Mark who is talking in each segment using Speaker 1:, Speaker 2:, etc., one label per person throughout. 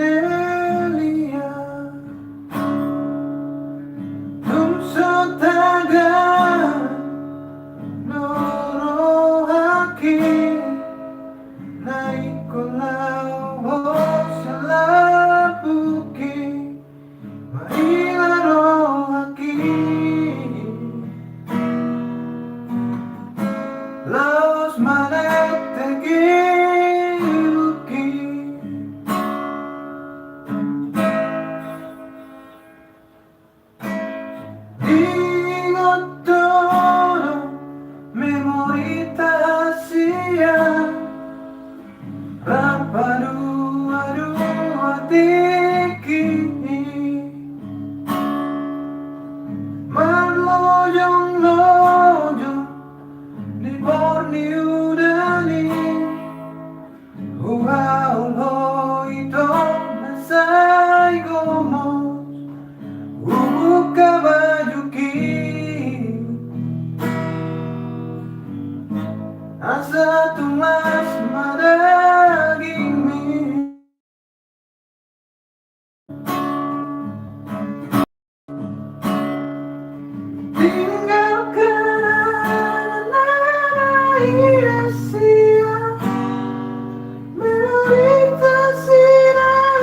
Speaker 1: Delia tumsotagan norohaki naikulaw sa labuki mailarohaki Los manattegiluki Ingottono memorita sia Rapadu-adu atiki Manlojong-lojong di Borneo Dani Uhaul ito nasay gomos Ubuka bajuki Asa tumas madaging mi Tinggalkan rahasia melintasi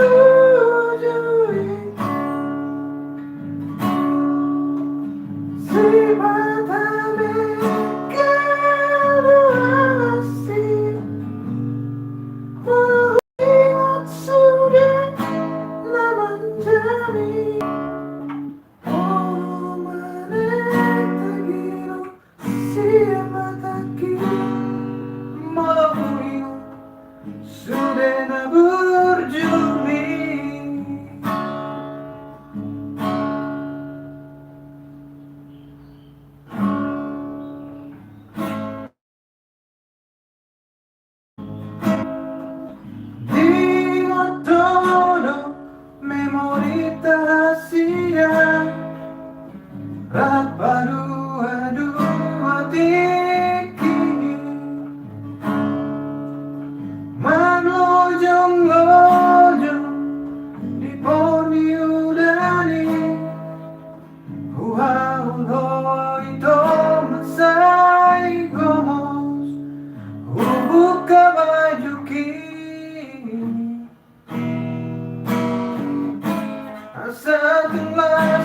Speaker 1: ujui si mata berkreasi melihat sudah lama menjadi sudah berjumi di todo memorita rahasia Rapadu-adu atiki Manlojong-lojong di Borneo Dani Uhaul ito masay gomos Ubuka bajuki Asa tulang